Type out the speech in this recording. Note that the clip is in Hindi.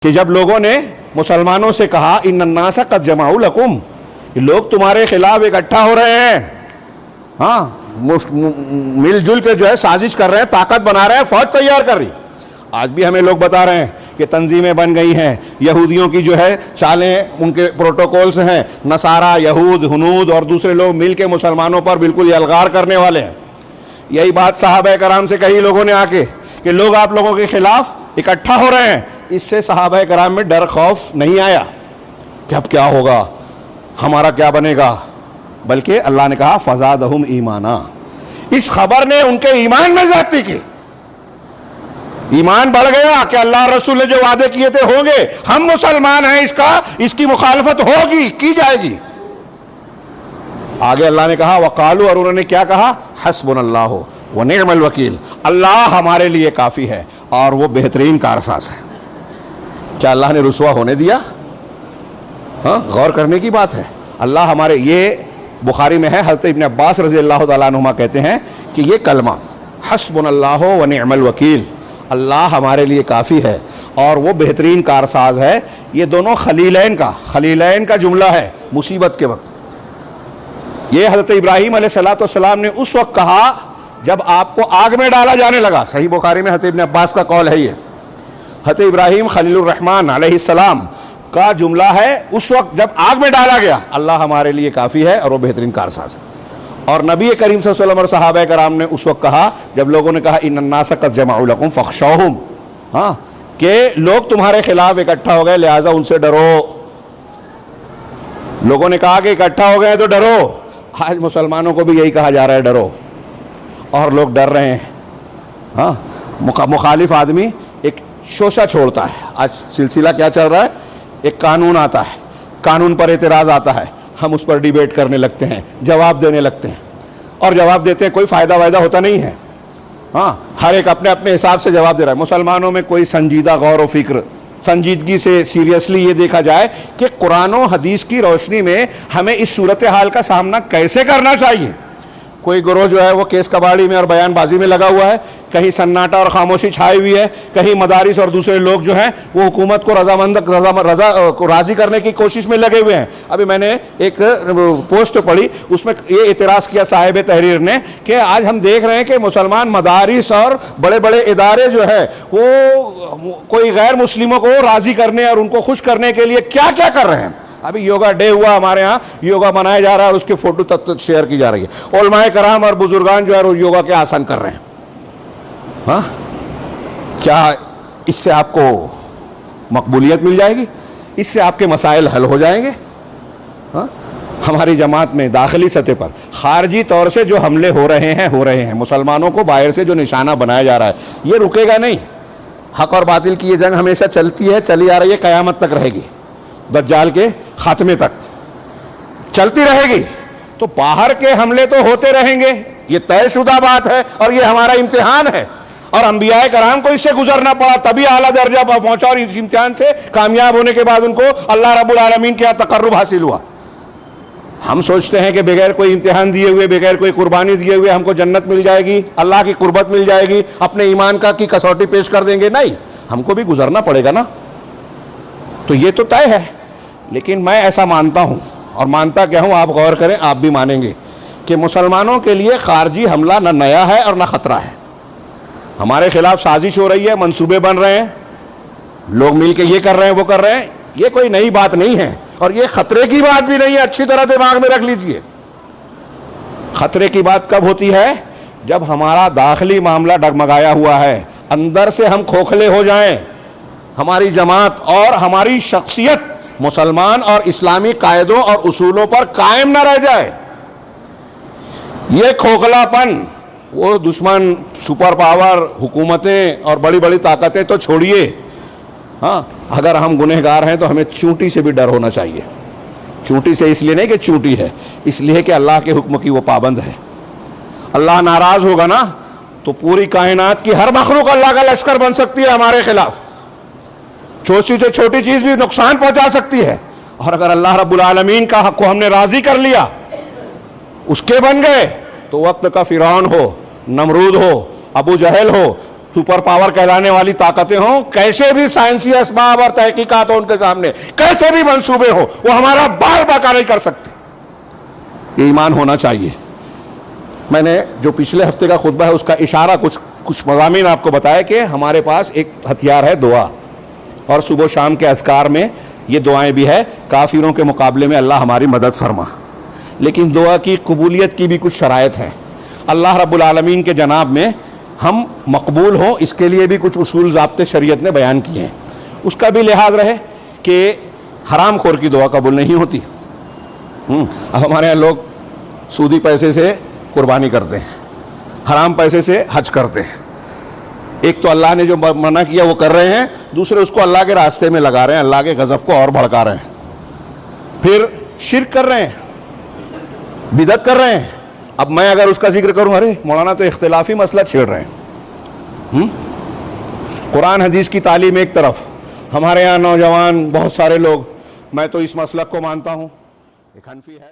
कि जब लोगों ने मुसलमानों से कहा इन्नन्नास क़द जमाउ लकुम, लोग तुम्हारे खिलाफ इकट्ठा हो रहे हैं, हाँ मिलजुल के जो है साजिश कर रहे हैं, ताकत बना रहे हैं, फौज तैयार कर रही। आज भी हमें लोग बता रहे हैं कि तंजीमें बन गई हैं, यहूदियों की जो है चालें, उनके प्रोटोकॉल्स हैं, नसारा, यहूद, हुनूद और दूसरे लोग मिल के मुसलमानों पर बिल्कुल यलगार करने वाले हैं। यही बात सहाबा कराम से कई लोगों ने आके कि लोग आप लोगों के खिलाफ इकट्ठा हो रहे हैं। इससे सहाबा कराम में डर खौफ नहीं आया कि अब क्या होगा, हमारा क्या बनेगा, बल्कि अल्लाह ने कहा फज़ादहुम ईमाना, इस खबर ने उनके ईमान में ज़्यादती की, ईमान बढ़ गया कि अल्लाह रसूल ने जो वादे किए थे होंगे, हम मुसलमान हैं, इसकी मुखालफत होगी, की जाएगी। आगे अल्लाह ने कहा वक़ालू, और उन्होंने क्या कहा, हस्बुनल्लाहु व निअमल वकील, अल्लाह हमारे लिए काफ़ी है और वो बेहतरीन कारसाज है। क्या अल्लाह ने रुसवा होने दिया? हाँ, गौर करने की बात है। अल्लाह हमारे, ये बुखारी में है, हज़रत इब्न अब्बास रज़ी अल्लाह तआला अन्हुमा कहते हैं कि ये कलमा हस्बुनल्लाहु व निअमल वकील, अल्लाह हमारे लिए काफ़ी है और वो बेहतरीन कारसाज है, ये दोनों खलीलैन का जुमला है मुसीबत के वक्त। ये हज़रत इब्राहीम अलैहिस्सलाम ने उस वक्त कहा जब आपको आग में डाला जाने लगा। सही बुखारी में हज़रत इब्न अब्बास का कौल है। ये हज़रत इब्राहीम खलीलुर रहमान अलैहिस्सलाम का जुमला है, उस वक्त जब आग में डाला गया, अल्लाह हमारे लिए काफ़ी है और वो बेहतरीन कारसाज है। और नबी करीम सल्लल्लाहु अलैहि वसल्लम और सहाबा कराम ने उस वक्त कहा जब लोगों ने कहा इन्नन्नास क़द जमअू लकुम फ़ख़शौहुम, हाँ कि लोग तुम्हारे खिलाफ इकट्ठा हो गए, लिहाजा उनसे डरो। लोगों ने कहा कि इकट्ठा हो गए तो डरो। आज मुसलमानों को भी यही कहा जा रहा है, डरो, और लोग डर रहे हैं। हाँ, मुखालिफ आदमी एक शोशा छोड़ता है। आज सिलसिला क्या चल रहा है, एक कानून आता है, कानून पर एतराज़ आता है, हम उस पर डिबेट करने लगते हैं, जवाब देने लगते हैं, और जवाब देते हैं कोई फ़ायदा वायदा होता नहीं है। हाँ, हर एक अपने अपने हिसाब से जवाब दे रहा है। मुसलमानों में कोई संजीदा गौर व फिक्र, संजीदगी से सीरियसली ये देखा जाए कि कुरान और हदीस की रोशनी में हमें इस सूरत हाल का सामना कैसे करना चाहिए। कोई गिरोह जो है वो केस कबाड़ी में और बयानबाजी में लगा हुआ है, कहीं सन्नाटा और खामोशी छाई हुई है, कहीं मदारिस और दूसरे लोग जो हैं वो हुकूमत को राज़ी करने की कोशिश में लगे हुए हैं। अभी मैंने एक पोस्ट पढ़ी, उसमें ये एतराज़ किया साहिब तहरीर ने कि आज हम देख रहे हैं कि मुसलमान मदारिस और बड़े बड़े इदारे जो है वो कोई गैर मुस्लिमों को राज़ी करने और उनको खुश करने के लिए क्या क्या कर रहे हैं। अभी योगा डे हुआ हमारे यहाँ, योगा मनाया जा रहा है और उसके फोटो तक शेयर की जा रही है। उलमाए कराम और बुजुर्गान जो है वो योगा के आसन कर रहे हैं। हाँ, क्या इससे आपको मकबूलियत मिल जाएगी? इससे आपके मसाइल हल हो जाएंगे? हाँ, हमारी जमात में दाखिली सतह पर खारजी तौर से जो हमले हो रहे हैं, मुसलमानों को बाहर से जो निशाना बनाया जा रहा है, ये रुकेगा नहीं। हक और बातिल की ये जंग हमेशा चलती है, चली आ रही है, क़यामत तक रहेगी, दज्जाल के खात्मे तक चलती रहेगी। तो बाहर के हमले तो होते रहेंगे, ये तयशुदा बात है और ये हमारा इम्तिहान है। और अंबियाए कराम को इससे गुजरना पड़ा, तभी आला दर्जा पर पहुंचा और इस इम्तिहान से कामयाब होने के बाद उनको अल्लाह रब्बुल आलमीन के यहाँ तकर्रुब हासिल हुआ। हम सोचते हैं कि बगैर कोई इम्तिहान दिए हुए, बगैर कोई कुर्बानी दिए हुए हमको जन्नत मिल जाएगी, अल्लाह की कुर्बत मिल जाएगी, अपने ईमान की कसौटी पेश कर देंगे। नहीं, हमको भी गुजरना पड़ेगा ना। तो ये तो तय है। लेकिन मैं ऐसा मानता हूँ, और मानता क्या हूँ, आप गौर करें, आप भी मानेंगे कि मुसलमानों के लिए खारजी हमला न नया है और न ख़तरा है। हमारे खिलाफ साजिश हो रही है, मंसूबे बन रहे हैं, लोग मिल के ये कर रहे हैं, वो कर रहे हैं। ये कोई नई बात नहीं है और ये ख़तरे की बात भी नहीं है। अच्छी तरह दिमाग में रख लीजिए, ख़तरे की बात कब होती है? जब हमारा दाखिली मामला डगमगाया हुआ है, अंदर से हम खोखले हो जाएं, हमारी जमात और हमारी शख्सियत मुसलमान और इस्लामी कायदों और उसूलों पर कायम न रह जाए। ये खोखलापन, वो दुश्मन, सुपर पावर, हुकूमतें और बड़ी बड़ी ताकतें तो छोड़िए, हाँ, अगर हम गुनहगार हैं तो हमें चूंटी से भी डर होना चाहिए। चूंटी से इसलिए नहीं कि चूंटी है, इसलिए कि अल्लाह के हुक्म की वो पाबंद है। अल्लाह नाराज़ होगा ना तो पूरी कायनात की हर मखलूक अल्लाह का लश्कर बन सकती है हमारे खिलाफ। छोटी से छोटी चीज़ भी नुकसान पहुंचा सकती है। और अगर अल्लाह रब्बुल आलमीन का हक को हमने राज़ी कर लिया, उसके बन गए, तो वक्त का फ़िरौन हो, नमरूद हो, अबू जहल हो, सुपर पावर कहलाने वाली ताकतें हों, कैसे भी साइंसी असबाब और तहकीकात हो उनके सामने, कैसे भी मंसूबे हो, वो हमारा बाल बाका नहीं कर सकते। ये ईमान होना चाहिए। मैंने जो पिछले हफ्ते का खुतबा है उसका इशारा कुछ मज़ामीन आपको बताया कि हमारे पास एक हथियार है दुआ, और सुबह शाम के अज़कार में ये दुआएं भी है, काफिरों के मुकाबले में अल्लाह हमारी मदद फरमा। लेकिन दुआ की कबूलियत की भी कुछ शराइत हैं। अल्लाह रब्बुल आलमीन के जनाब में हम मकबूल हों, इसके लिए भी कुछ उसूल ज़ाब्ते शरीयत ने बयान किए हैं। उसका भी लिहाज रहे कि हराम खोर की दुआ कबूल नहीं होती। अब हमारे यहाँ लोग सूदी पैसे से कुर्बानी करते हैं, हराम पैसे से हज करते हैं। एक तो अल्लाह ने जो मना किया वो कर रहे हैं, दूसरे उसको अल्लाह के रास्ते में लगा रहे हैं, अल्लाह के गज़ब को और भड़का रहे हैं। फिर शिर्क कर रहे हैं, बिदअत कर रहे हैं। अब मैं अगर उसका जिक्र करूं, अरे मौलाना तो इख्तिलाफी मसला छेड़ रहे हैं। कुरान हदीस की तालीम एक तरफ, हमारे यहाँ नौजवान बहुत सारे लोग, मैं तो इस मसलक को मानता हूँ, एक हनफी है।